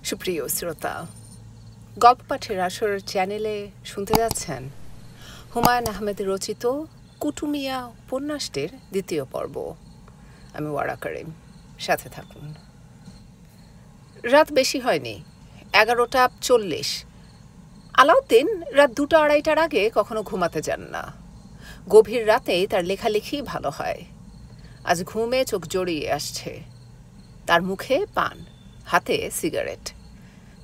সুপ্রিয় শ্রোতা, গল্প পাঠের আসর চ্যানেলে শুনতে যাচ্ছেন হুমায়ুন আহমেদের রচিত কুটুমিয়া উপন্যাসটির দ্বিতীয় পর্ব। আমি ওয়ারা করিম, সাথে থাকুন। রাত বেশি হয়নি, 11:40। আলাউদ্দিন রাত 2-2:30টার আগে কখনো ঘুমাতে যান না। গভীর রাতেই তার লেখালেখি ভালো হয়। আজ ঘুমে চোখ জড়িয়ে আসছে। তার মুখে পান, হাতে সিগারেট।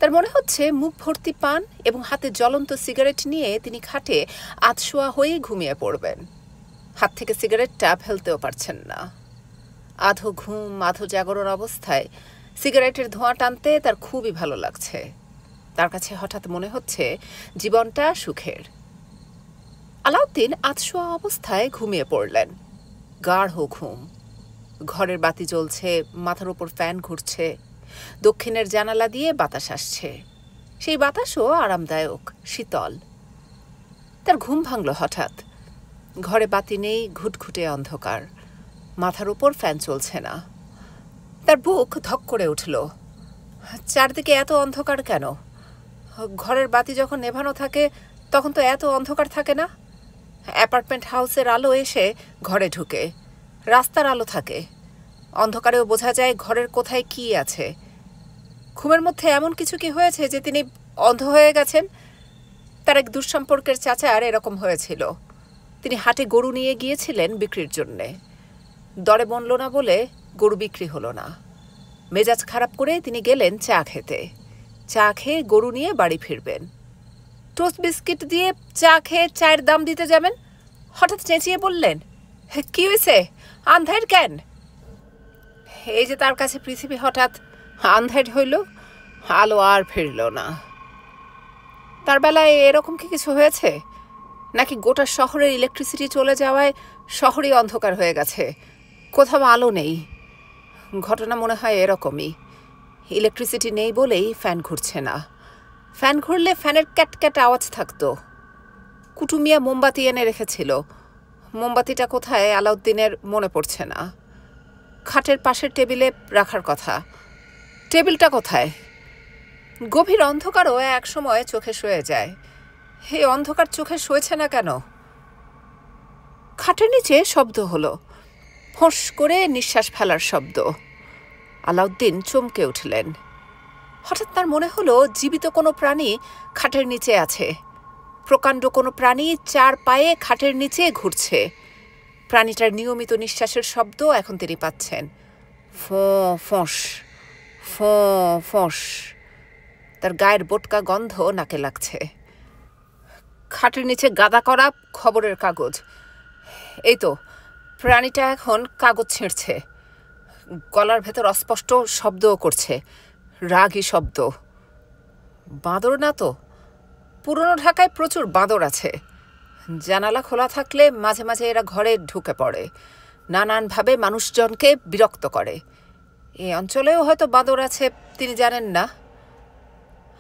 তার মনে হচ্ছে মুখ ভর্তি পান এবং হাতে জ্বলন্ত সিগারেট নিয়ে তিনি খাটে আধশোয়া হয়ে ঘুমিয়ে পড়বেন। হাত থেকে সিগারেটটা ফেলতেও পারছেন না। আধো ঘুম আধো জাগরণ অবস্থায় সিগারেটের ধোঁয়া টানতে তার খুবই ভালো লাগছে। তার কাছে হঠাৎ মনে হচ্ছে জীবনটা সুখের। আলাউদ্দিন আধশোয়া অবস্থায় ঘুমিয়ে পড়লেন। গাঢ় ঘুম। ঘরের বাতি জ্বলছে, মাথার উপর ফ্যান ঘুরছে, দক্ষিণের জানালা দিয়ে বাতাস আসছে। সেই বাতাসও আরামদায়ক, শীতল। তার ঘুম ভাঙল হঠাৎ। ঘরে বাতি নেই, ঘুটঘুটে অন্ধকার। মাথার উপর ফ্যান চলছে না। তার বুক ধক করে উঠল। চারদিকে এত অন্ধকার কেন? ঘরের বাতি যখন নেভানো থাকে তখন তো এত অন্ধকার থাকে না। অ্যাপার্টমেন্ট হাউসের আলো এসে ঘরে ঢুকে, রাস্তার আলো থাকে। অন্ধকারেও বোঝা যায় ঘরের কোথায় কি আছে। ঘুমের মধ্যে এমন কিছু কি হয়েছে যে তিনি অন্ধ হয়ে গেছেন? তার এক দুঃসম্পর্কের চাচার এরকম হয়েছিল। তিনি হাটে গরু নিয়ে গিয়েছিলেন বিক্রির জন্যে। দরে বনল না বলে গরু বিক্রি হলো না। মেজাজ খারাপ করে তিনি গেলেন চা খেতে। চা খেয়ে গরু নিয়ে বাড়ি ফিরবেন। টোস্ট বিস্কিট দিয়ে চা খেয়ে চায়ের দাম দিতে যাবেন, হঠাৎ চেঁচিয়ে বললেন, কি হয়েছে, আন্ধার কেন? এই যে তার কাছে পৃথিবী হঠাৎ আন্ধার হইল, আলো আর ফিরল না। তার বেলায় এরকম কি কিছু হয়েছে, নাকি গোটা শহরের ইলেকট্রিসিটি চলে যাওয়ায় শহরই অন্ধকার হয়ে গেছে, কোথাও আলো নেই? ঘটনা মনে হয় এরকমই। ইলেকট্রিসিটি নেই বলেই ফ্যান ঘুরছে না। ফ্যান ঘুরলে ফ্যানের ক্যাটক্যাট আওয়াজ থাকতো। কুটুমিয়া মোমবাতি এনে রেখেছিল। মোমবাতিটা কোথায় আলাউদ্দিনের মনে পড়ছে না। খাটের পাশের টেবিলে রাখার কথা। টেবিলটা কোথায়? গভীর অন্ধকারও এক সময় চোখে শুয়ে যায়। এই অন্ধকার চোখে শুয়েছে না কেন? খাটের নিচে শব্দ হলো, ফোঁস করে নিঃশ্বাস ফেলার শব্দ। আলাউদ্দিন চমকে উঠলেন। হঠাৎ তার মনে হলো জীবিত কোনো প্রাণী খাটের নিচে আছে। প্রকাণ্ড কোনো প্রাণী 4 পায়ে খাটের নিচে ঘুরছে। প্রাণীটার নিয়মিত নিঃশ্বাসের শব্দ এখন তিনি পাচ্ছেন। ফোঁ ফোঁস, ফোঁ ফোঁস। তার গায়ের বোটকা গন্ধ নাকে লাগছে। খাটের নিচে গাদা করা খবরের কাগজ। এই তো, প্রাণীটা এখন কাগজ ছিঁড়ছে। গলার ভেতর অস্পষ্ট শব্দও করছে, রাগী শব্দ। বাঁদর না তো? পুরনো ঢাকায় প্রচুর বাঁদর আছে। জানালা খোলা থাকলে মাঝে মাঝে এরা ঘরে ঢুকে পড়ে, নানানভাবে মানুষজনকে বিরক্ত করে। এই অঞ্চলেও হয়তো বাঁদর আছে, তিনি জানেন না।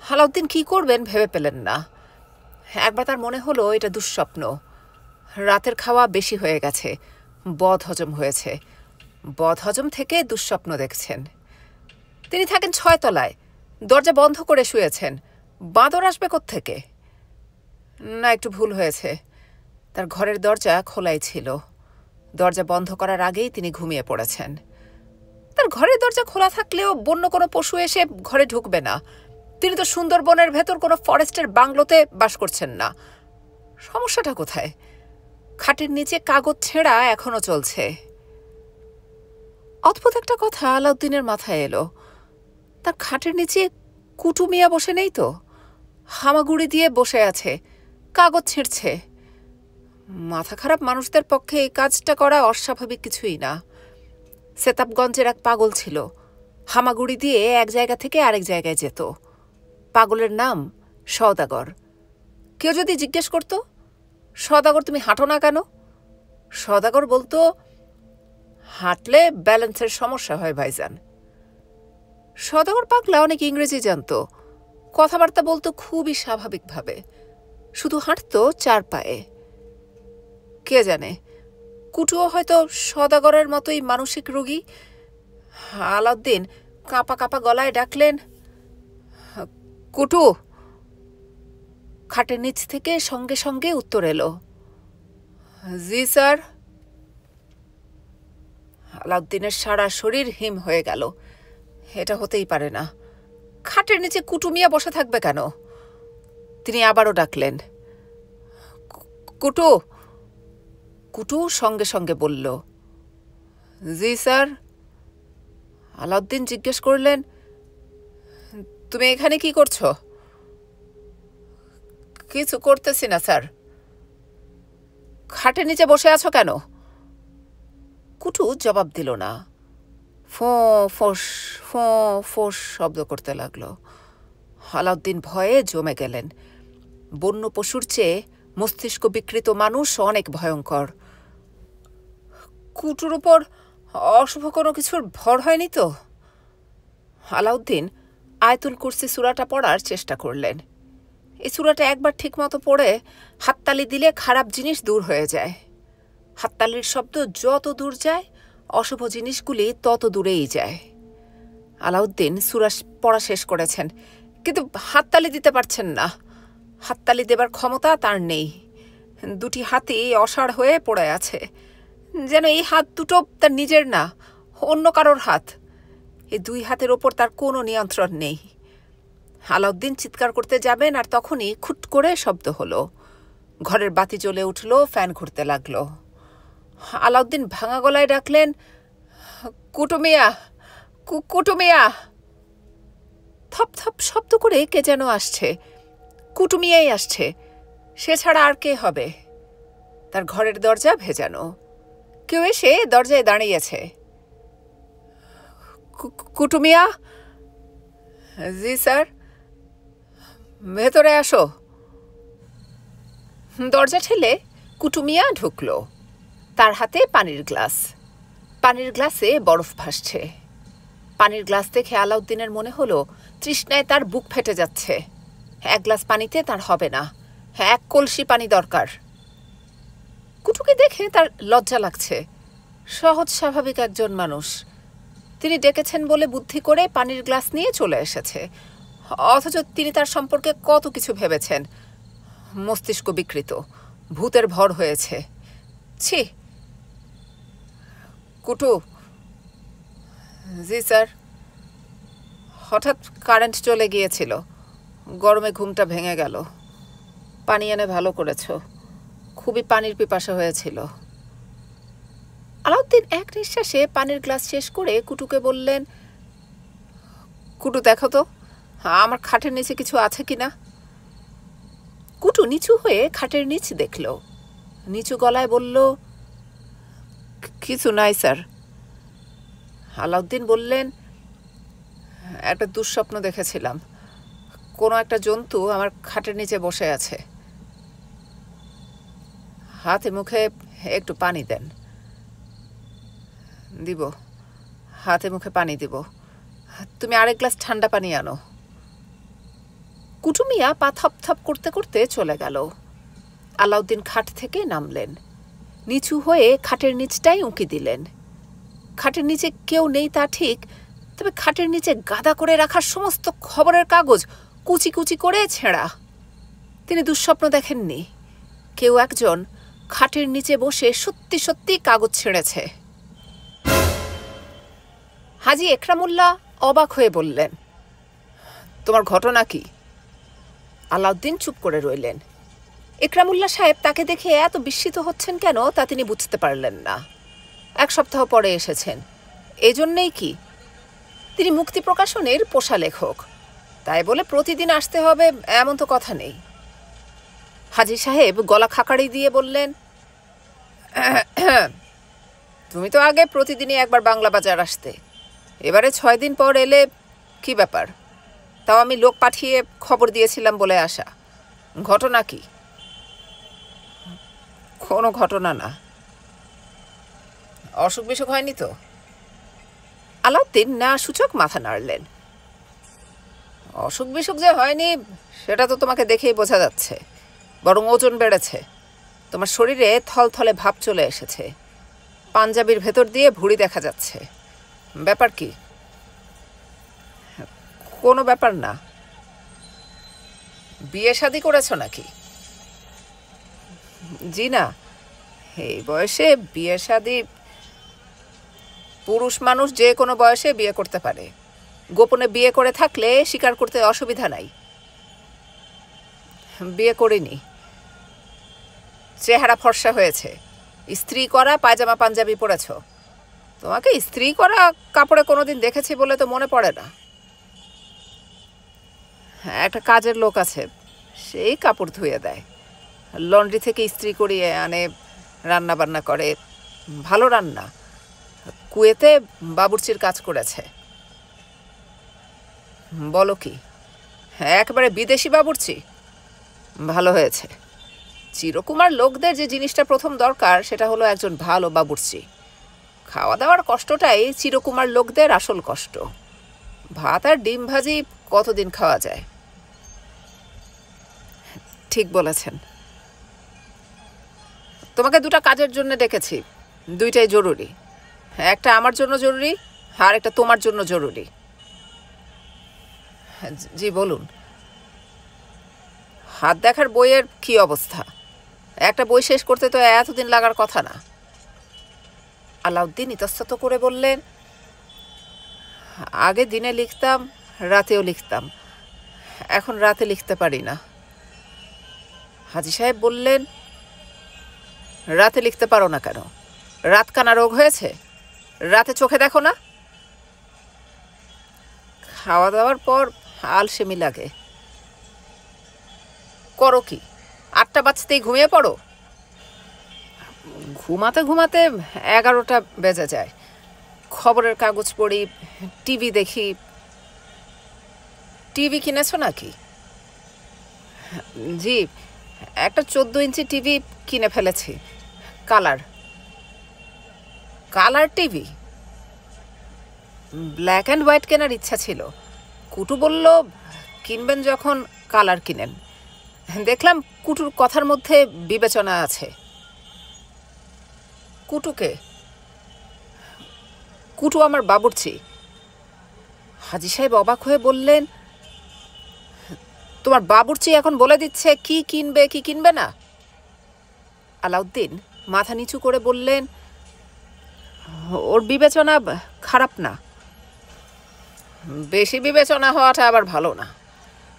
আলাউদ্দিন কি করবেন ভেবে পেলেন না। একবার তার মনে হলো এটা দুঃস্বপ্ন। রাতের খাওয়া বেশি হয়ে গেছে, বদহজম হয়েছে। বদহজম থেকে দুঃস্বপ্ন দেখছেন। তিনি থাকেন 6 তলায়, দরজা বন্ধ করে শুয়েছেন। বাঁদর আসবে কোত্থেকে? না, একটু ভুল হয়েছে। তার ঘরের দরজা খোলাই ছিল। দরজা বন্ধ করার আগেই তিনি ঘুমিয়ে পড়েছেন। তার ঘরের দরজা খোলা থাকলেও বন্য কোনো পশু এসে ঘরে ঢুকবে না। তিনি তো সুন্দরবনের ভেতর কোনো ফরেস্টের বাংলোতে বাস করছেন না। সমস্যাটা কোথায়? খাটের নিচে কাগজ ছেঁড়া এখনো চলছে। অদ্ভুত একটা কথা আলাউদ্দিনের মাথায় এলো। তার খাটের নিচে কুটুমিয়া বসে নেই তো, হামাগুড়ি দিয়ে বসে আছে, কাগজ ছিঁড়ছে। মাথা খারাপ মানুষদের পক্ষে এই কাজটা করা অস্বাভাবিক কিছুই না। সেতাবগঞ্জের এক পাগল ছিল, হামাগুড়ি দিয়ে এক জায়গা থেকে আরেক জায়গায় যেত। পাগলের নাম সওদাগর। কেউ যদি জিজ্ঞেস করত, সওদাগর তুমি হাঁটো না কেন? সওদাগর বলতো, হাঁটলে ব্যালেন্সের সমস্যা হয় ভাইজান। সওদাগর পাগলা অনেক ইংরেজি জানত, কথাবার্তা বলতো খুবই স্বাভাবিকভাবে, শুধু হাঁটতো 4 পায়ে। কে জানে, কুটুও হয়তো সওদাগরের মতোই মানসিক রোগী। আলাউদ্দিন কাঁপা কাঁপা গলায় ডাকলেন, কুটু! খাটের নিচ থেকে সঙ্গে সঙ্গে উত্তর এলো, জি স্যার। আলাউদ্দিনের সারা শরীর হিম হয়ে গেল। এটা হতেই পারে না, খাটের নিচে কুটু মিয়া বসে থাকবে কেন? তিনি আবারও ডাকলেন, কুটু! কুটু সঙ্গে সঙ্গে বলল, জি স্যার। আলাউদ্দিন জিজ্ঞেস করলেন, তুমি এখানে কি করছো? কিছু করতেছি না স্যার। খাটের নিচে বসে আছো কেন? কুটু জবাব দিল না। ফোঁ ফোঁস ফোঁ ফোঁস শব্দ করতে লাগলো। আলাউদ্দিন ভয়ে জমে গেলেন। বন্য পশুর চেয়ে মস্তিষ্ক বিকৃত মানুষ অনেক ভয়ঙ্কর। কুটুর উপর অশুভ কোনো কিছুর ভর হয়নি তো? আলাউদ্দিন আয়াতুল কুরসি সূরাটা পড়ার চেষ্টা করলেন। এই সূরাটা একবার ঠিকমতো পড়ে হাততালি দিলে খারাপ জিনিস দূর হয়ে যায়। হাততালির শব্দ যত দূর যায়, অশুভ জিনিসগুলি তত দূরেই যায়। আলাউদ্দিন সূরা পড়া শেষ করেছেন, কিন্তু হাততালি দিতে পারছেন না। হাততালি দেবার ক্ষমতা তার নেই। দুটি হাতই অসাড় হয়ে পড়ে আছে, যেন এই হাত দুটো তার নিজের না, অন্য কারোর হাত। এই দুই হাতের ওপর তার কোনো নিয়ন্ত্রণ নেই। আলাউদ্দিন চিৎকার করতে যাবেন, আর তখনই খুট করে শব্দ হলো। ঘরের বাতি জ্বলে উঠল, ফ্যান ঘুরতে লাগলো। আলাউদ্দিন ভাঙা গলায় ডাকলেন, কুটু মিয়া! কুটু মিয়া! থপ থপ শব্দ করে কে যেন আসছে। কুটু মিয়াই আসছে, সে ছাড়া আর কে হবে? তার ঘরের দরজা ভেজানো। কেউ এসে দরজায় দাঁড়িয়েছে। কুটু মিয়া! জি স্যার। ভেতরে আসো। দরজা ঠেলে কুটু মিয়া ঢুকল। তার হাতে পানির গ্লাস। পানির গ্লাসে বরফ ভাসছে। পানির গ্লাস দেখে আলাউদ্দিনের মনে হলো তৃষ্ণায় তার বুক ফেটে যাচ্ছে। এক গ্লাস পানিতে তার হবে না, এক কলসি পানি দরকার। কুটুকে দেখে তার লজ্জা লাগছে। সহজ স্বাভাবিক একজন মানুষ। তিনি ডেকেছেন বলে বুদ্ধি করে পানির গ্লাস নিয়ে চলে এসেছে, অথচ তিনি তার সম্পর্কে কত কিছু ভেবেছেন। মস্তিষ্ক বিকৃত, ভূতের ভর হয়েছে। ছি! কুটু! জি স্যার। হঠাৎ কারেন্ট চলে গিয়েছিল, গরমে ঘুমটা ভেঙে গেল। পানি এনে ভালো করেছ, খুবই পানির পিপাসা হয়েছিল। আলাউদ্দিন এক নিঃশ্বাসে পানির গ্লাস শেষ করে কুটুকে বললেন, কুটু দেখো তো আমার খাটের নিচে কিছু আছে কিনা। কুটু নিচু হয়ে খাটের নিচ দেখল। নিচু গলায় বলল, কিছু নাই স্যার। আলাউদ্দিন বললেন, একটা দুঃস্বপ্ন দেখেছিলাম, কোনো একটা জন্তু আমার খাটের নিচে বসে আছে। হাতে মুখে একটু পানি দেন। দিব, হাতে মুখে পানি দিব। তুমি আরেক গ্লাস ঠান্ডা পানি আনো। কুটু মিয়া পা থপ থপ করতে করতে চলে গেল। আলাউদ্দিন খাট থেকে নামলেন। নিচু হয়ে খাটের নিচটাই উঁকি দিলেন। খাটের নিচে কেউ নেই তা ঠিক, তবে খাটের নিচে গাদা করে রাখার সমস্ত খবরের কাগজ কুচি কুচি করে ছেঁড়া। তিনি দুঃস্বপ্ন দেখেননি। কেউ একজন খাটের নিচে বসে সত্যি সত্যি কাগজ ছেড়েছে। হাজী একরামুল্লাহ অবাক হয়ে বললেন, তোমার ঘটনা কি? আলাউদ্দিন চুপ করে রইলেন। একরামুল্লাহ সাহেব তাকে দেখে এত বিস্মিত হচ্ছেন কেন তা তিনি বুঝতে পারলেন না। এক সপ্তাহ পরে এসেছেন, এজন্যেই কি? তিনি মুক্তি প্রকাশনের পোষা লেখক, তাই বলে প্রতিদিন আসতে হবে এমন তো কথা নেই। হাজী সাহেব গলা খাকাড়ি দিয়ে বললেন, তুমি তো আগে প্রতিদিনই একবার বাংলা বাজার আসতে, এবারে 6 দিন পর এলে কি ব্যাপার? তাও আমি লোক পাঠিয়ে খবর দিয়েছিলাম বলে আসা। ঘটনা কি? কোনো ঘটনা না। অসুখ বিসুখ হয়নি তো? আলাউদ্দিন না সূচক মাথা নাড়লেন। অসুখ বিসুখ যে হয়নি সেটা তো তোমাকে দেখেই বোঝা যাচ্ছে, বরং ওজন বেড়েছে। তোমার শরীরে থলথলে ভাব চলে এসেছে, পাঞ্জাবির ভেতর দিয়ে ভুঁড়ি দেখা যাচ্ছে। ব্যাপার কি? কোনো ব্যাপার না। বিয়ে শাদী করেছো নাকি? জি না, এই বয়সে বিয়ে শাদী, পুরুষ মানুষ যে কোনো বয়সে বিয়ে করতে পারে। গোপনে বিয়ে করে থাকলে স্বীকার করতে অসুবিধা নাই। বিয়ে করিনি। চেহারা ফর্সা হয়েছে, ইস্ত্রি করা পায়জামা পাঞ্জাবি পরেছ। তোমাকে ইস্ত্রি করা কাপড়ে কোনোদিন দেখেছি বলে তো মনে পড়ে না। একটা কাজের লোক আছে, সেই কাপড় ধুয়ে দেয়, লন্ড্রি থেকে ইস্ত্রি করিয়ে আনে, রান্না বান্না করে, ভালো রান্না। কুয়েতে বাবুর্চির কাজ করেছে। বলো কি, একেবারে বিদেশি বাবুর্চি? ভালো হয়েছে। চিরকুমার লোকদের যে জিনিসটা প্রথম দরকার সেটা হলো একজন ভালো বাবুর্চি। খাওয়া দাওয়ার কষ্টটাই চিরকুমার লোকদের আসল কষ্ট। ভাত আর ডিম ভাজি কতদিন খাওয়া যায়? ঠিক বলেছেন। তোমাকে দুটা কাজের জন্য ডেকেছি, দুইটাই জরুরি। একটা আমার জন্য জরুরি, আর একটা তোমার জন্য জরুরি। জি বলুন। হাত দেখার বইয়ের কি অবস্থা? একটা বই শেষ করতে তো এতদিন লাগার কথা না। আলাউদ্দিন ইতস্তত করে বললেন, আগে দিনে লিখতাম, রাতেও লিখতাম, এখন রাতে লিখতে পারি না। হাজী সাহেব বললেন, রাতে লিখতে পারো না কেন? রাতকানা রোগ হয়েছে? রাতে চোখে দেখো না? খাওয়া দাওয়ার পর আলসেমি লাগে। করো কি, 8টা বাজতেই ঘুমিয়ে পড়ো? ঘুমাতে ঘুমাতে 11টা বেজে যায়। খবরের কাগজ পড়ি, টিভি দেখি। টিভি কিনেছো নাকি? জি, একটা 14 ইঞ্চি টিভি কিনে ফেলেছি, colour. Colour TV? Black and white কেনার ইচ্ছা ছিল। কুটু বলল, কিনবেন যখন কালার কিনেন। দেখলাম কুটুর কথার মধ্যে বিবেচনা আছে। কুটুকে? কুটু আমার বাবুর্চি। হাজী সাহেব অবাক হয়ে বললেন, তোমার বাবুর্চি এখন বলে দিচ্ছে কি কিনবে কি কিনবে না? আলাউদ্দিন মাথা নিচু করে বললেন, ওর বিবেচনা খারাপ না। বেশি বিবেচনা হওয়াটা আবার ভালো না।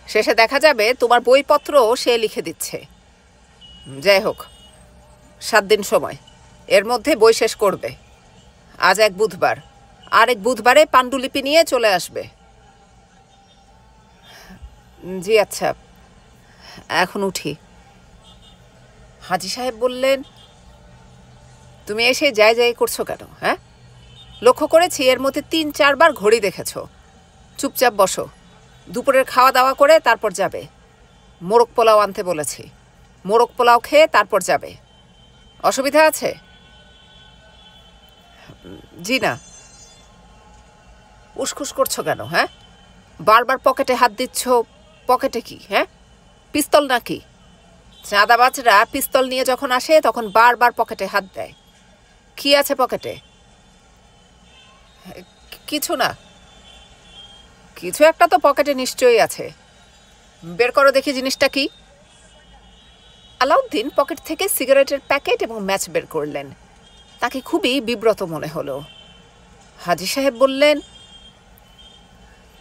শেষে দেখা যাবে তোমার বইপত্র সে লিখে দিচ্ছে। যাই হোক, 7 দিন সময়, এর মধ্যে বই শেষ করবে। আজ এক বুধবার, আরেক বুধবারে পাণ্ডুলিপি নিয়ে চলে আসবে। জি আচ্ছা, এখন উঠি। হাজী সাহেব বললেন, তুমি এসে যাই যাই করছো কেন? হ্যাঁ, লক্ষ্য করেছি এর মধ্যে 3-4 বার ঘড়ি দেখেছ। চুপচাপ বসো, দুপুরের খাওয়া দাওয়া করে তারপর যাবে। মোরগ পোলাও আনতে বলেছি, মোরগ পোলাও খেয়ে তারপর যাবে। অসুবিধা আছে? জি না। উসখুস করছো কেন? হ্যাঁ, বারবার পকেটে হাত দিচ্ছ। পকেটে কি? হ্যাঁ, পিস্তল নাকি? চাঁদাবাজরা পিস্তল নিয়ে যখন আসে তখন বারবার পকেটে হাত দেয়। কি আছে পকেটে? কিছু না। কিছু একটা তো পকেটে নিশ্চয়ই আছে। বের করো দেখি জিনিসটা কি। আলাউদ্দিন পকেট থেকে সিগারেটের প্যাকেট এবং ম্যাচ বের করলেন। তাকে খুবই বিব্রত মনে হলো। হাজী সাহেব বললেন,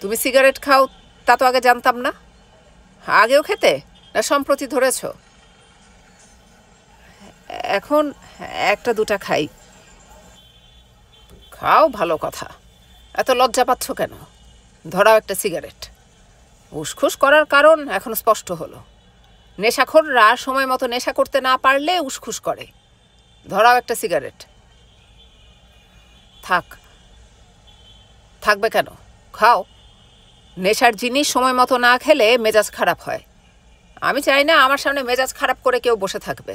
তুমি সিগারেট খাও তা তো আগে জানতাম না। আগেও খেতে না সম্প্রতি ধরেছ? এখন 1-2টা খাই। খাও, ভালো কথা। এত লজ্জা পাচ্ছ কেন? ধরাও একটা সিগারেট। উসখুস করার কারণ এখন স্পষ্ট হলো। নেশাখোররা সময় মতো নেশা করতে না পারলে উসখুস করে। ধরাও একটা সিগারেট। থাকবে কেন? খাও। নেশার জিনিস সময় মতো না খেলে মেজাজ খারাপ হয়। আমি চাই না আমার সামনে মেজাজ খারাপ করে কেউ বসে থাকবে।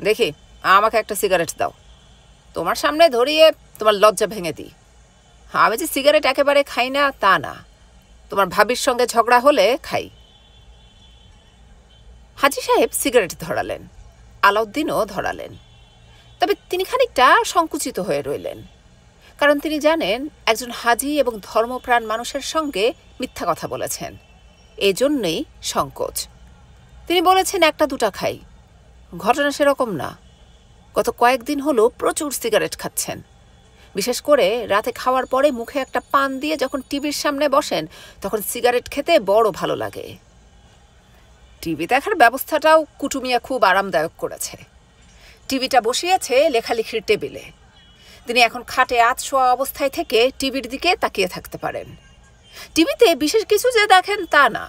দেখি, আমাকে একটা সিগারেট দাও। তোমার সামনে ধরিয়ে তোমার লজ্জা ভেঙে দিই। আমি যে সিগারেট একেবারে খাই না তা না, তোমার ভাবির সঙ্গে ঝগড়া হলে খাই। হাজী সাহেব সিগারেট ধরালেন, আলাউদ্দিনও ধরালেন। তবে তিনি খানিকটা সংকুচিত হয়ে রইলেন, কারণ তিনি জানেন একজন হাজী এবং ধর্মপ্রাণ মানুষের সঙ্গে মিথ্যা কথা বলেছেন। এজন্যই সংকোচ। তিনি বলেছেন একটা দুটা খাই, ঘটনা সেরকম না। গত কয়েকদিন হলো প্রচুর সিগারেট খাচ্ছেন। বিশেষ করে রাতে খাওয়ার পরে মুখে একটা পান দিয়ে যখন টিভির সামনে বসেন তখন সিগারেট খেতে বড় ভালো লাগে। টিভি দেখার ব্যবস্থাটাও কুটুমিয়া খুব আরামদায়ক করেছে। টিভিটা বসিয়েছে লেখালেখির টেবিলে। তিনি এখন খাটে শোয়া অবস্থায় থেকে টিভির দিকে তাকিয়ে থাকতে পারেন। টিভিতে বিশেষ কিছু যে দেখেন তা না,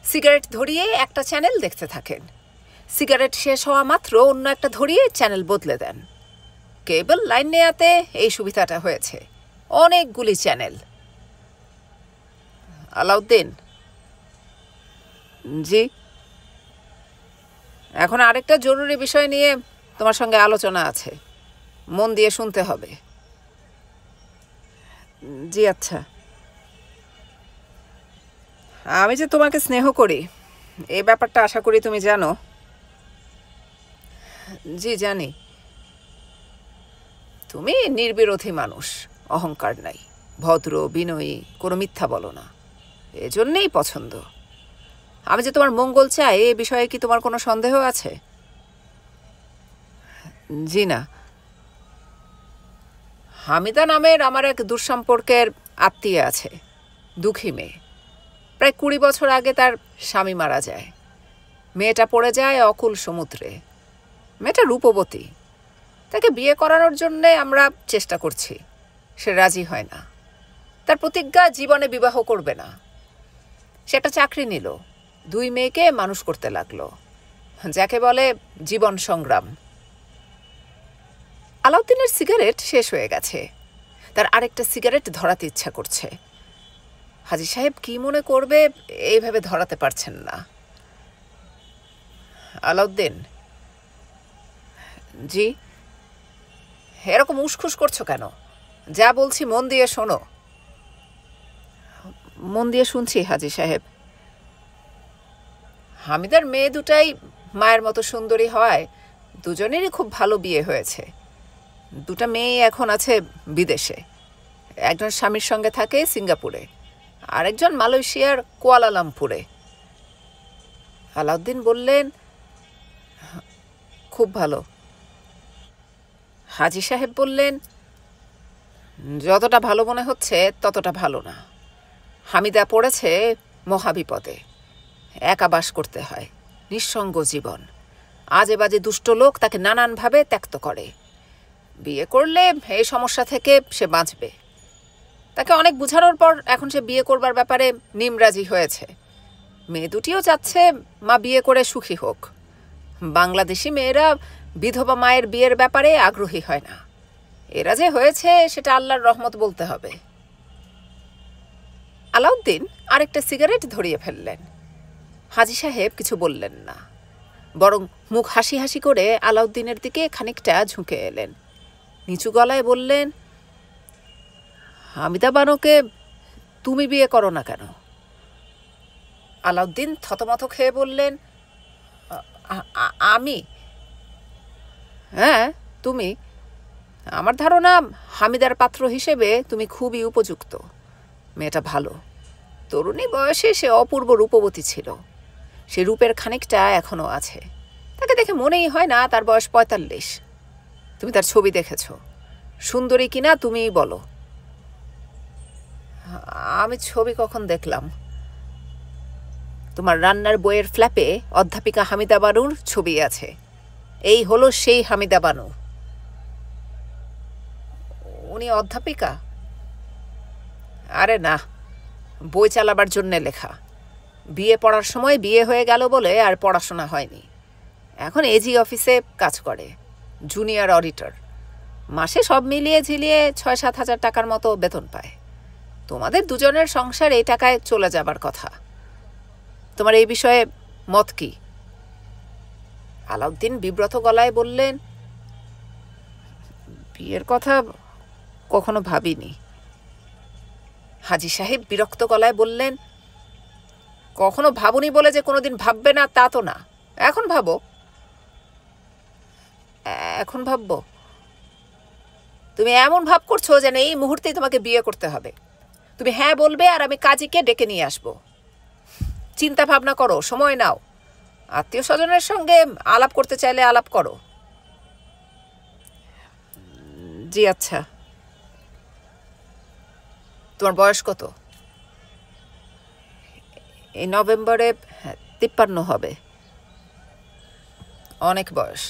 সিগারেট ধরিয়ে একটা চ্যানেল দেখতে থাকেন। সিগারেট শেষ হওয়া মাত্র অন্য একটা ধরিয়ে চ্যানেল বদলে দেন। কেবল লাইন নেয়াতে এই সুবিধাটা হয়েছে, অনেকগুলি চ্যানেল। আলাউদ্দিন। জি। এখন আরেকটা জরুরি বিষয় নিয়ে তোমার সঙ্গে আলোচনা আছে, মন দিয়ে শুনতে হবে। জি আচ্ছা। আমি যে তোমাকে স্নেহ করি এই ব্যাপারটা আশা করি তুমি জানো। জি জানি। তুমি নির্বিরোধী মানুষ, অহংকার নাই, ভদ্র বিনয়ী, কোনো মিথ্যা বলো না, এজন্যেই পছন্দ। আমি যে তোমার মঙ্গল চাই এ বিষয়ে কি তোমার কোনো সন্দেহ আছে? জি না। হামিদা নামের আমার এক দুঃসম্পর্কের আত্মীয় আছে, দুঃখী মেয়ে। প্রায় 20 বছর আগে তার স্বামী মারা যায়। মেয়েটা পড়ে যায় অকুল সমুদ্রে। মেয়েটা রূপবতী। তাকে বিয়ে করানোর জন্যে আমরা চেষ্টা করছি, সে রাজি হয় না। তার প্রতিজ্ঞা জীবনে বিবাহ করবে না। সে একটা চাকরি নিল, 2 মেয়েকে মানুষ করতে লাগলো, যাকে বলে জীবন সংগ্রাম। আলাউদ্দিনের সিগারেট শেষ হয়ে গেছে, তার আরেকটা সিগারেট ধরাতে ইচ্ছা করছে। হাজী সাহেব কি মনে করবে এইভাবে ধরাতে পারছেন না। আলাউদ্দিন। জি। এরকম উসখুস করছো কেন? যা বলছি মন দিয়ে শোনো। মন দিয়ে শুনছি হাজী সাহেব। হামিদার মেয়ে দুটাই মায়ের মতো সুন্দরী হওয়ায় দুজনেরই খুব ভালো বিয়ে হয়েছে। 2টা মেয়ে এখন আছে বিদেশে। একজন স্বামীর সঙ্গে থাকে সিঙ্গাপুরে, আরেকজন মালয়েশিয়ার কুয়ালালামপুরে। আলাউদ্দিন বললেন, খুব ভালো। হাজী সাহেব বললেন, যতটা ভালো মনে হচ্ছে ততটা ভালো না। হামিদা পড়েছে মহাবিপদে। একা বাস করতে হয়, নিঃসঙ্গ জীবন। আজে বাজে দুষ্ট লোক তাকে নানানভাবে ত্যক্ত করে। বিয়ে করলে এই সমস্যা থেকে সে বাঁচবে। তাকে অনেক বুঝানোর পর এখন সে বিয়ে করবার ব্যাপারে নিমরাজি হয়েছে। মেয়ে দুটিও চাচ্ছে মা বিয়ে করে সুখী হোক। বাংলাদেশি মেয়েরা বিধবা মায়ের বিয়ের ব্যাপারে আগ্রহী হয় না। এরা যে হয়েছে সেটা আল্লাহর রহমত বলতে হবে। আলাউদ্দিন আরেকটা সিগারেট ধরিয়ে ফেললেন। হাজী সাহেব কিছু বললেন না, বরং মুখ হাসি হাসি করে আলাউদ্দিনের দিকে খানিকটা ঝুঁকে এলেন। নিচু গলায় বললেন, হামিদা বানুকে তুমি বিয়ে করো না কেন? আলাউদ্দিন থতমত খেয়ে বললেন, আমি? হ্যাঁ তুমি। আমার ধারণা হামিদার পাত্র হিসেবে তুমি খুবই উপযুক্ত। মেয়েটা ভালো, তরুণী বয়সে সে অপূর্ব রূপবতী ছিল। সে রূপের খানিকটা এখনো আছে। তাকে দেখে মনেই হয় না তার বয়স 45। তুমি তার ছবি দেখেছ, সুন্দরী কিনা তুমিই বলো। আমি ছবি কখন দেখলাম? তোমার রান্নার বইয়ের ফ্ল্যাপে অধ্যাপিকা হামিদা বানুর ছবি আছে। এই হলো সেই হামিদা বানু। উনি অধ্যাপিকা? আরে না, বই চালাবার জন্যে লেখা। বিয়ে পড়ার সময় বিয়ে হয়ে গেল বলে আর পড়াশোনা হয়নি। এখন এজি অফিসে কাজ করে, জুনিয়র অডিটর। মাসে সব মিলিয়ে ঝিলিয়ে 6-7 হাজার টাকার মতো বেতন পায়। তোমাদের দুজনের সংসার এই টাকায় চলে যাবার কথা। তোমার এই বিষয়ে মত কি? আলাউদ্দিন বিব্রত গলায় বললেন, বিয়ের কথা কখনো ভাবিনি। হাজী সাহেব বিরক্ত গলায় বললেন, কখনো ভাবুনি বলে যে কোনোদিন ভাববে না তা তো না। এখন ভাবো। এখন ভাববো? তুমি এমন ভাব করছো যেন এই মুহূর্তেই তোমাকে বিয়ে করতে হবে। তুমি হ্যাঁ বলবে আর আমি কাজীকে ডেকে নিয়ে আসবো। চিন্তা ভাবনা করো, সময় নাও। আত্মীয় স্বজনের সঙ্গে আলাপ করতে চাইলে আলাপ করো। জি আচ্ছা। তোমার বয়স কত? এই নভেম্বরে 53 হবে। অনেক বয়স,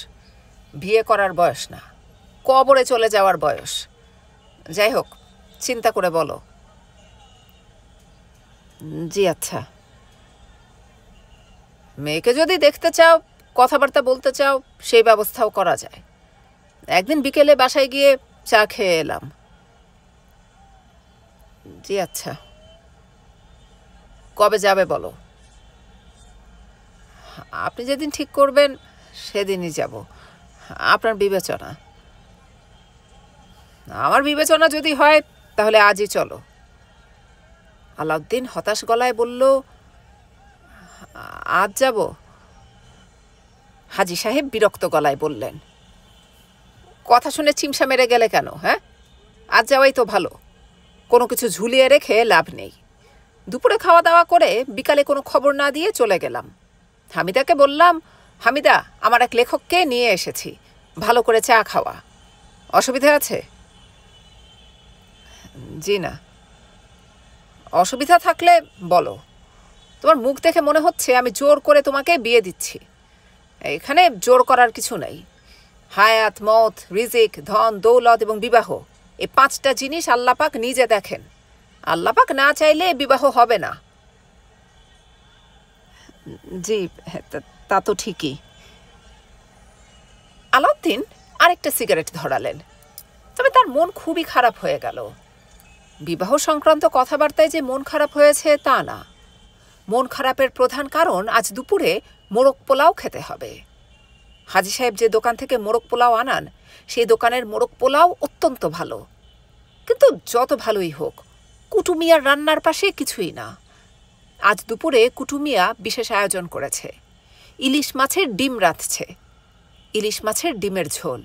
বিয়ে করার বয়স না, কবরে চলে যাওয়ার বয়স। যাই হোক, চিন্তা করে বলো। জি আচ্ছা। মেয়েকে যদি দেখতে চাও, কথাবার্তা বলতে চাও, সেই ব্যবস্থাও করা যায়। একদিন বিকেলে বাসায় গিয়ে চা খেয়ে এলাম। জি আচ্ছা। কবে যাবে বলো? আপনি যেদিন ঠিক করবেন সেদিনই যাব, আপনার বিবেচনা। আমার বিবেচনা যদি হয় তাহলে আজই চলো। আলাউদ্দিন হতাশ গলায় বলল, আজ যাব? হাজী সাহেব বিরক্ত গলায় বললেন, কথা শুনে চিমসা মেরে গেলে কেন? হ্যাঁ, আজ যাওয়াই তো ভালো। কোনো কিছু ঝুলিয়ে রেখে লাভ নেই। দুপুরে খাওয়া দাওয়া করে বিকালে কোনো খবর না দিয়ে চলে গেলাম। হামিদাকে বললাম, হামিদা, আমার এক লেখককে নিয়ে এসেছি, ভালো করে চা খাওয়া। অসুবিধা আছে? জি না। অসুবিধা থাকলে বলো। তোমার মুখ দেখে মনে হচ্ছে আমি জোর করে তোমাকে বিয়ে দিচ্ছি। এখানে জোর করার কিছু নেই। হায়াত, মত, রিজিক, ধন, দৌলত এবং বিবাহ, এই 5টা জিনিস আল্লাপাক নিজে দেখেন। আল্লাপাক না চাইলে বিবাহ হবে না। জি, তা তো ঠিকই। আলাউদ্দিন আরেকটা সিগারেট ধরালেন, তবে তার মন খুবই খারাপ হয়ে গেল। বিবাহ সংক্রান্ত কথাবার্তায় যে মন খারাপ হয়েছে তা না। মন খারাপের প্রধান কারণ আজ দুপুরে মোরগ পোলাও খেতে হবে। হাজী সাহেব যে দোকান থেকে মোরগ পোলাও আনান, সেই দোকানের মোরগ পোলাও অত্যন্ত ভালো। কিন্তু যত ভালোই হোক, কুটুমিয়ার রান্নার পাশে কিছুই না। আজ দুপুরে কুটুমিয়া বিশেষ আয়োজন করেছে। ইলিশ মাছের ডিম রাঁধছে, ইলিশ মাছের ডিমের ঝোল,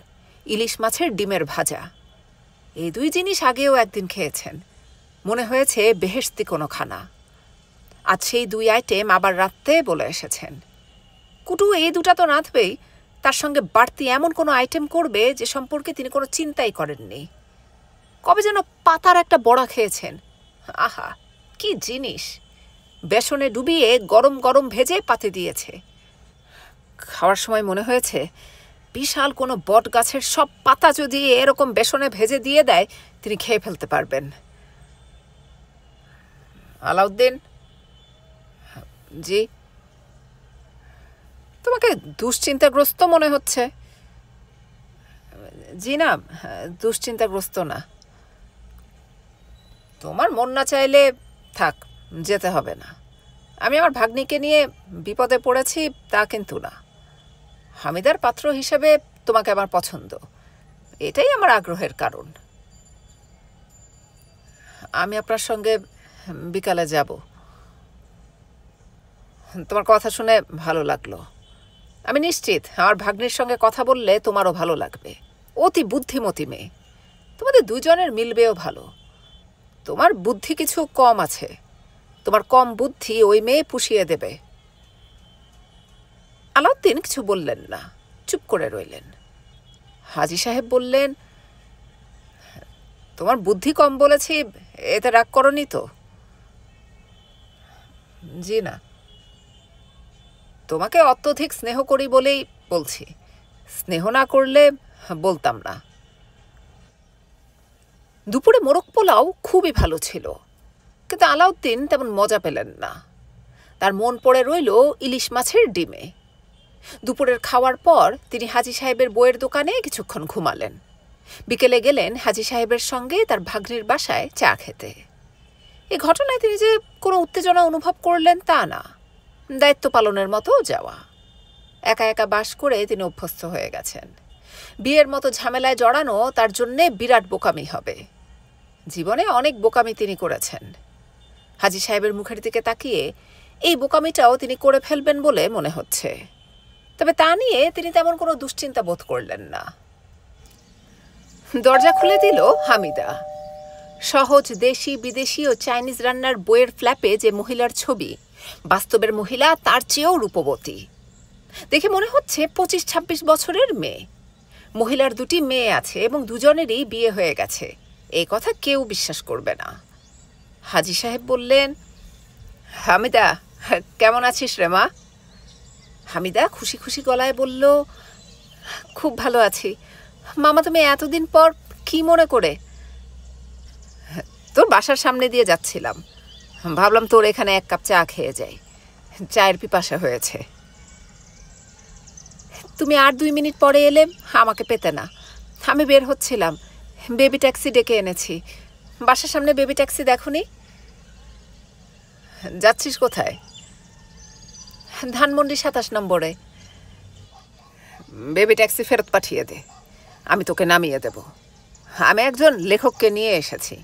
ইলিশ মাছের ডিমের ভাজা। এই 2 জিনিস আগেও একদিন খেয়েছেন, মনে হয়েছে বেহেশতি কোনো খানা। আজ সেই 2 আইটেম আবার রাঁধতে বলে এসেছেন। কুটু এই 2টা তো রাঁধবেই, তার সঙ্গে বাড়তি এমন কোনো আইটেম করবে যে সম্পর্কে তিনি কোনো চিন্তাই করেননি। কবে যেন পাতার একটা বড়া খেয়েছেন, আহা কি জিনিস! বেসনে ডুবিয়ে গরম গরম ভেজে পাতে দিয়েছে। খাওয়ার সময় মনে হয়েছে বিশাল কোনো বট গাছের সব পাতা যদি এরকম বেসনে ভেজে দিয়ে দেয়, তিনি খেয়ে ফেলতে পারবেন। আলাউদ্দিন। জি। তোমাকে দুশ্চিন্তাগ্রস্ত মনে হচ্ছে। জি না, দুশ্চিন্তাগ্রস্ত না। তোমার মন না চাইলে থাক, যেতে হবে না। আমি আমার ভাগ্নিকে নিয়ে বিপদে পড়েছি তা কিন্তু না। হামিদার পাত্র হিসেবে তোমাকে আমার পছন্দ, এটাই আমার আগ্রহের কারণ। আমি আপনার সঙ্গে বিকালে যাব। তোমার কথা শুনে ভালো লাগলো। আমি নিশ্চিত আমার ভাগ্নির সঙ্গে কথা বললে তোমারও ভালো লাগবে। অতি বুদ্ধিমতী মেয়ে, তোমাদের 2 জনের মিলবেও ভালো। তোমার বুদ্ধি কিছু কম আছে, তোমার কম বুদ্ধি ওই মেয়ে পুষিয়ে দেবে। আলাউদ্দিন কিছু বললেন না, চুপ করে রইলেন। হাজী সাহেব বললেন, তোমার বুদ্ধি কম বলেছি, এতে রাগ করনি তো? জি না। তোমাকে অত্যধিক স্নেহ করি বলেই বলছি, স্নেহ না করলে বলতাম না। দুপুরে মোরগ পোলাও খুবই ভালো ছিল, কিন্তু আলাউদ্দিন তেমন মজা পেলেন না। তার মন পড়ে রইল ইলিশ মাছের ডিমে। দুপুরের খাওয়ার পর তিনি হাজী সাহেবের বইয়ের দোকানে কিছুক্ষণ ঘুমালেন। বিকেলে গেলেন হাজী সাহেবের সঙ্গে তার ভাগ্নির বাসায় চা খেতে। এই ঘটনায় তিনি যে কোনো উত্তেজনা অনুভব করলেন তা না, দায়িত্ব পালনের মতো যাওয়া। একা একা বাস করে তিনি অভ্যস্ত হয়ে গেছেন। বিয়ের মতো ঝামেলায় জড়ানো তার জন্যে বিরাট বোকামি হবে। জীবনে অনেক বোকামি তিনি করেছেন। হাজী সাহেবের মুখের দিকে তাকিয়ে এই বোকামিটাও তিনি করে ফেলবেন বলে মনে হচ্ছে। তবে তা নিয়ে তিনি তেমন কোনো দুশ্চিন্তা বোধ করলেন না। দরজা খুলে দিল হামিদা। সহজ দেশি বিদেশি ও চাইনিজ রান্নার বইয়ের ফ্ল্যাপে যে মহিলার ছবি, বাস্তবের মহিলা তার চেয়েও রূপবতী। দেখে মনে হচ্ছে 25-26 বছরের মেয়ে। মহিলার 2টি মেয়ে আছে এবং দুজনেরই বিয়ে হয়ে গেছে। এই কথা কেউ বিশ্বাস করবে না। হাজী সাহেব বললেন, হামিদা, কেমন আছিস রে মা? হামিদা খুশি খুশি গলায় বলল, খুব ভালো আছি। মামা, তুমি এতদিন পর কি মনে করে? তোর বাসার সামনে দিয়ে যাচ্ছিলাম, ভাবলাম তোর এখানে 1 কাপ চা খেয়ে যাই, চায়ের পিপাসা হয়েছে। তুমি আর 2 মিনিট পরে এলে আমাকে পেতে না। আমি বের হচ্ছিলাম, বেবি ট্যাক্সি ডেকে এনেছি। বাসার সামনে বেবি ট্যাক্সি দেখোনি? যাচ্ছিস কোথায়? ধানমন্ডি 27 নম্বরে। বেবি ট্যাক্সি ফেরত পাঠিয়ে দে, আমি তোকে নামিয়ে দেব। আমি একজন লেখককে নিয়ে এসেছি,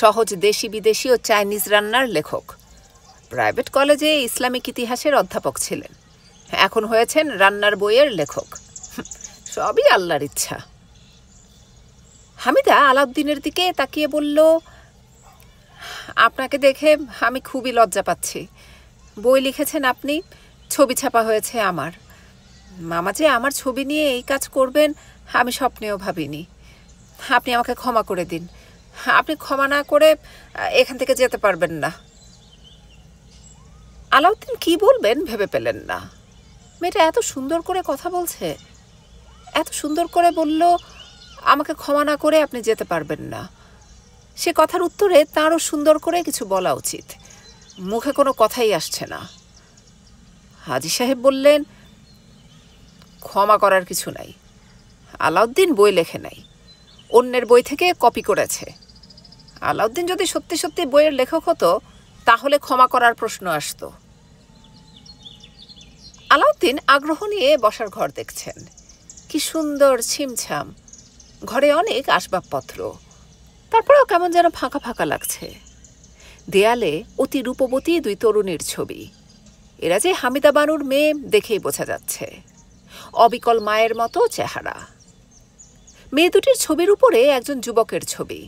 সহজ দেশি বিদেশি ও চাইনিজ রান্নার লেখক। প্রাইভেট কলেজে ইসলামিক ইতিহাসের অধ্যাপক ছিলেন, এখন হয়েছেন রান্নার বইয়ের লেখক। সবই আল্লাহর ইচ্ছা। হামিদা আলাউদ্দিনের দিকে তাকিয়ে বলল, আপনাকে দেখে আমি খুবই লজ্জা পাচ্ছি। বই লিখেছেন আপনি, ছবি ছাপা হয়েছে আমার। মামা যে আমার ছবি নিয়ে এই কাজ করবেন আমি স্বপ্নেও ভাবিনি। আপনি আমাকে ক্ষমা করে দিন। আপনি ক্ষমা না করে এখান থেকে যেতে পারবেন না। আলাউদ্দিন কি বলবেন ভেবে পেলেন না। মেয়েটা এত সুন্দর করে কথা বলছে, এত সুন্দর করে বলল, আমাকে ক্ষমা না করে আপনি যেতে পারবেন না। সে কথার উত্তরে তারও সুন্দর করে কিছু বলা উচিত, মুখে কোনো কথাই আসছে না। হাজী সাহেব বললেন, ক্ষমা করার কিছু নাই। আলাউদ্দিন বই লেখে নাই, অন্যের বই থেকে কপি করেছে। আলাউদ্দিন যদি সত্যি সত্যি বইয়ের লেখক হতো তাহলে ক্ষমা করার প্রশ্ন আসতো। আলাউদ্দিন আগ্রহ নিয়ে বসার ঘর দেখছেন। কি সুন্দর ছিমছাম, ঘরে অনেক আসবাবপত্র, তারপরেও কেমন যেন ফাঁকা ফাঁকা লাগছে। দেয়ালে অতি রূপবতী 2 তরুণীর ছবি। এরা যে হামিদা বানুর মেয়ে দেখেই বোঝা যাচ্ছে। অবিকল মায়ের মতো চেহারা। মেয়ে দুটির ছবির উপরে একজন যুবকের ছবি,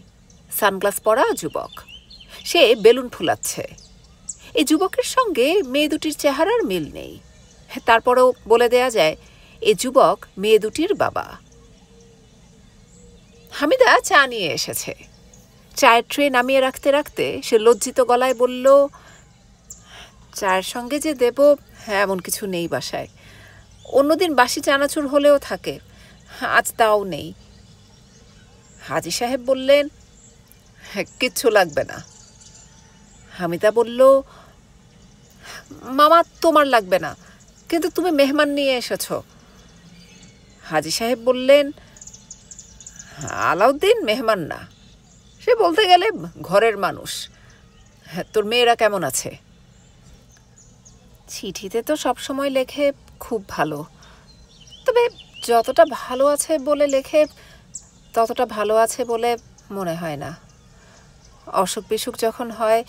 সানগ্লাস পরা যুবক। সে বেলুন ফুলাচ্ছে। এই যুবকের সঙ্গে মেয়ে দুটির চেহারার মিল নেই, তারপরেও বলে দেয়া যায় এই যুবক মেয়ে দুটির বাবা। হামিদা চা নিয়ে এসেছে। চায়ের ট্রে নামিয়ে রাখতে রাখতে সে লজ্জিত গলায় বলল, চায়ের সঙ্গে যে দেব এমন কিছু নেই বাসায়। অন্যদিন বাসি চানাচুর হলেও থাকে, আজ তাও নেই। হাজী সাহেব বললেন, কিচ্ছু লাগবে না। হামিদা বলল, মামা তোমার লাগবে না, কিন্তু তুমি মেহমান নিয়ে এসেছ। হাজী সাহেব বললেন, আলাউদ্দিন মেহমান না, সে বলতে গেলে ঘরের মানুষ। তোর মেয়েরা কেমন আছে? চিঠিতে তো সবসময় লেখে খুব ভালো, তবে যতটা ভালো আছে বলে লেখে ততটা ভালো আছে বলে মনে হয় না। অসুখ বিসুখ যখন হয়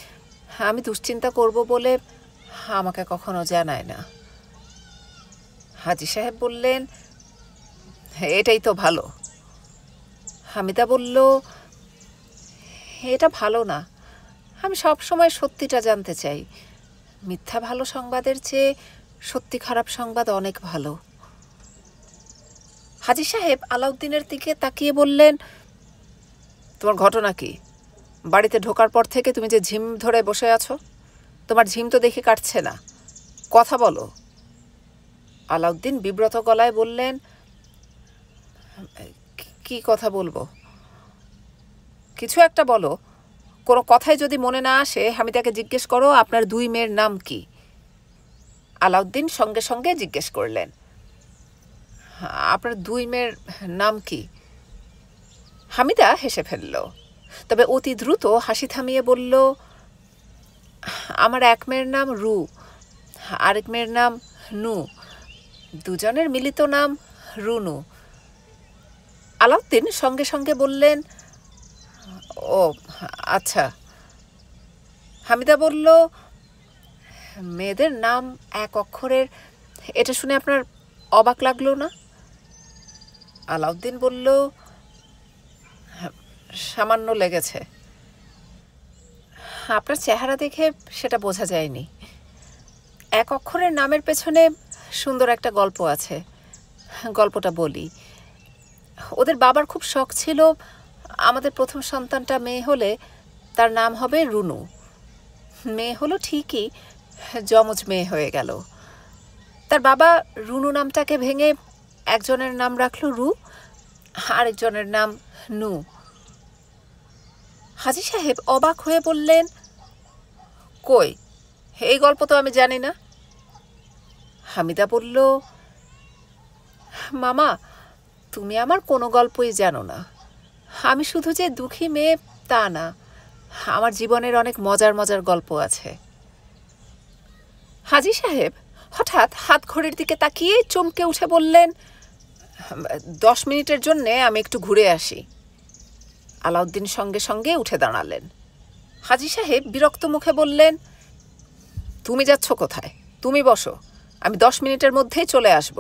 আমি দুশ্চিন্তা করব বলে আমাকে কখনো জানায় না। হাজী সাহেব বললেন, এটাই তো ভালো। হামিদা বলল, এটা ভালো না, আমি সব সময় সত্যিটা জানতে চাই। মিথ্যা ভালো সংবাদের চেয়ে সত্যি খারাপ সংবাদ অনেক ভালো। হাজী সাহেব আলাউদ্দিনের দিকে তাকিয়ে বললেন, তোমার ঘটনা কি? বাড়িতে ঢোকার পর থেকে তুমি যে ঝিম ধরে বসে আছো, তোমার ঝিম তো দেখে কাটছে না, কথা বলো। আলাউদ্দিন বিব্রত গলায় বললেন, কি কথা বলবো? কিছু একটা বলো। কোনো কথাই যদি মনে না আসে হামিদাকে জিজ্ঞেস করো আপনার 2 মেয়ের নাম কি। আলাউদ্দিন সঙ্গে সঙ্গে জিজ্ঞেস করলেন, আপনার 2 মেয়ের নাম কি? হামিদা হেসে ফেলল, তবে অতি দ্রুত হাসি থামিয়ে বলল, আমার 1 মেয়ের নাম রু, আরেক মেয়ের নাম নু, দুজনের মিলিত নাম রুনু। আলাউদ্দিন সঙ্গে সঙ্গে বললেন, ও আচ্ছা। হামিদা বলল, মেয়েদের নাম 1 অক্ষরের, এটা শুনে আপনার অবাক লাগলো না? আলাউদ্দিন বলল, সামান্য লেগেছে। আপনার চেহারা দেখে সেটা বোঝা যায়নি। এক অক্ষরের নামের পেছনে সুন্দর একটা গল্প আছে, গল্পটা বলি। ওদের বাবার খুব শখ ছিল আমাদের প্রথম সন্তানটা মেয়ে হলে তার নাম হবে রুনু। মেয়ে হলো ঠিকই, যমজ মেয়ে হয়ে গেল। তার বাবা রুনু নামটাকে ভেঙে একজনের নাম রাখল রু, আরেকজনের নাম নু। হাজী সাহেব অবাক হয়ে বললেন, কই, এই গল্প তো আমি জানি না। হামিদা বলল, মামা, তুমি আমার কোনো গল্পই জানো না। আমি শুধু যে দুঃখী মেয়ে তা না, আমার জীবনের অনেক মজার মজার গল্প আছে। হাজী সাহেব হঠাৎ হাত ঘড়ির দিকে তাকিয়ে চমকে উঠে বললেন, 10 মিনিটের জন্যে আমি একটু ঘুরে আসি। আলাউদ্দিন সঙ্গে সঙ্গে উঠে দাঁড়ালেন। হাজী সাহেব বিরক্ত মুখে বললেন, তুমি যাচ্ছ কোথায়? তুমি বসো, আমি 10 মিনিটের মধ্যেই চলে আসব।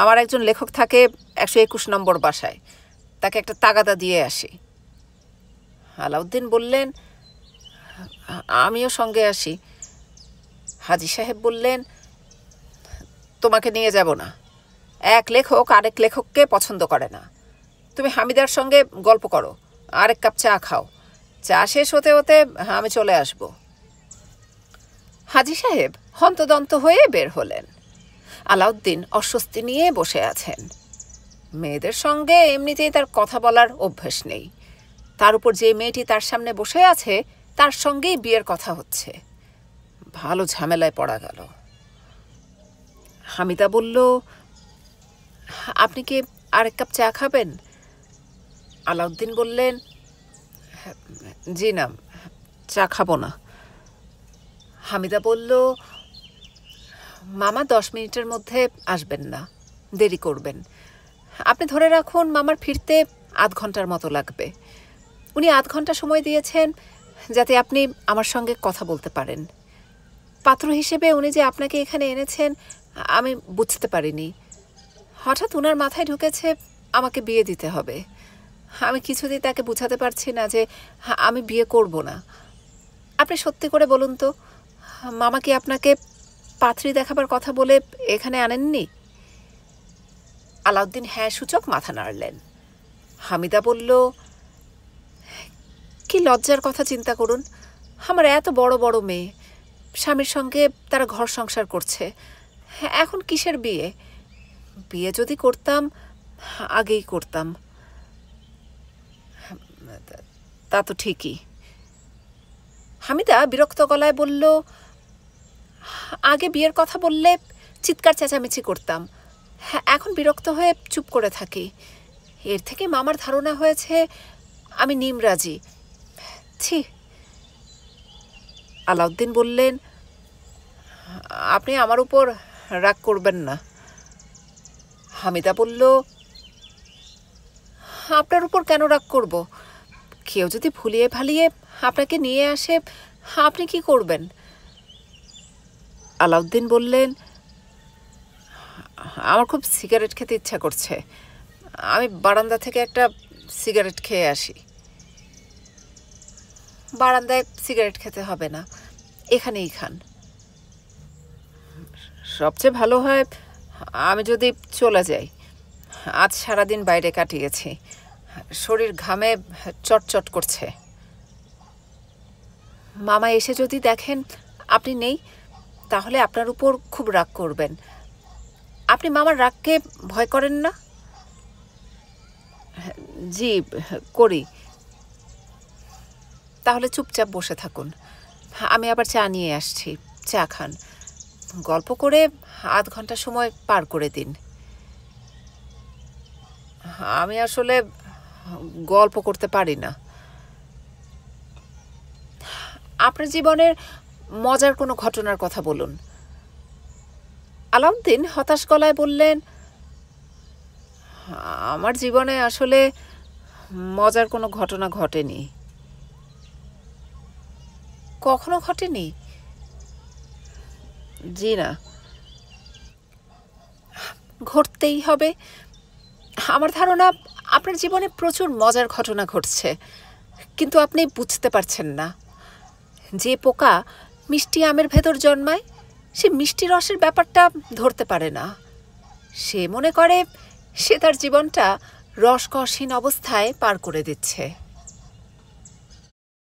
আমার একজন লেখক থাকে 121 নম্বর বাসায়, তাকে একটা তাগাদা দিয়ে আসি। আলাউদ্দিন বললেন, আমিও সঙ্গে আসি। হাজী সাহেব বললেন, তোমাকে নিয়ে যাব না। এক লেখক আরেক লেখককে পছন্দ করে না। তুমি হামিদার সঙ্গে গল্প করো, আরেক কাপ চা খাও। চা শেষ হতে হতে আমি চলে আসব। হাজী সাহেব হন্তদন্ত হয়ে বের হলেন। আলাউদ্দিন অস্বস্তি নিয়ে বসে আছেন। মেয়েদের সঙ্গে এমনিতেই তার কথা বলার অভ্যেস নেই, তার উপর যে মেয়েটি তার সামনে বসে আছে তার সঙ্গেই বিয়ের কথা হচ্ছে। ভালো ঝামেলায় পড়া গেল। হামিদা বলল, আপনি কি আরেক কাপ চা খাবেন? আলাউদ্দিন বললেন, জি না, চা খাবো না। হামিদা বলল, মামা 10 মিনিটের মধ্যে আসবেন না, দেরি করবেন। আপনি ধরে রাখুন মামার ফিরতে আধ ঘন্টার মতো লাগবে। উনি আধ ঘন্টা সময় দিয়েছেন যাতে আপনি আমার সঙ্গে কথা বলতে পারেন। পাত্র হিসেবে উনি যে আপনাকে এখানে এনেছেন আমি বুঝতে পারিনি। হঠাৎ উনার মাথায় ঢুকেছে আমাকে বিয়ে দিতে হবে। আমি কিছুতেই তাকে বুঝাতে পারছি না যে আমি বিয়ে করব না। আপনি সত্যি করে বলুন তো, মামা কি আপনাকে পাত্রী দেখাবার কথা বলে এখানে আনেননি? আলাউদ্দিন হ্যাঁ সূচক মাথা নাড়লেন। হামিদা বলল, কি লজ্জার কথা চিন্তা করুন। আমার এত বড় বড় মেয়ে, স্বামীর সঙ্গে তারা ঘর সংসার করছে, এখন কিসের বিয়ে? বিয়ে যদি করতাম আগেই করতাম। তা তো ঠিকই। হামিদা বিরক্ত গলায় বলল, আগে বিয়ের কথা বললে চিৎকার চেঁচামেচি করতাম, এখন বিরক্ত হয়ে চুপ করে থাকি। এর থেকে মামার ধারণা হয়েছে আমি নিমরাজি। ছি। আলাউদ্দিন বললেন, আপনি আমার উপর রাগ করবেন না। হামিদা বলল, আপনার উপর কেন রাগ করব? কেউ যদি ভুলিয়ে ভালিয়ে আপনাকে নিয়ে আসে আপনি কি করবেন? আলাউদ্দিন বললেন, আমার খুব সিগারেট খেতে ইচ্ছা করছে, আমি বারান্দা থেকে একটা সিগারেট খেয়ে আসি। বারান্দায় সিগারেট খেতে হবে না, এখানেই খান। সবচেয়ে ভালো হয় আমি যদি চলে যাই। আজ সারাদিন বাইরে কাটিয়েছি, শরীর ঘামে চটচট করছে। মামা এসে যদি দেখেন আপনি নেই তাহলে আপনার উপর খুব রাগ করবেন। আপনি মামার রাগকে ভয় করেন না? জি করি। তাহলে চুপচাপ বসে থাকুন, আমি আবার চা নিয়ে আসছি, চা খান। গল্প করে আধ ঘন্টা সময় পার করে দিন। আমি আসলে গল্প করতে পারি না। আপনার জীবনের মজার কোনো ঘটনার কথা বলুন। আলাউদ্দিন হতাশ গলায় বললেন, আমার জীবনে আসলে মজার কোনো ঘটনা ঘটেনি। কখনো ঘটেনি? জি না। ঘটতেই হবে। আমার ধারণা আপনার জীবনে প্রচুর মজার ঘটনা ঘটছে, কিন্তু আপনি বুঝতে পারছেন না। যে পোকা মিষ্টি আমের ভেতর জন্মায় সে মিষ্টি রসের ব্যাপারটা ধরতে পারে না। সে মনে করে সে তার জীবনটা রসকসহীন অবস্থায় পার করে দিচ্ছে।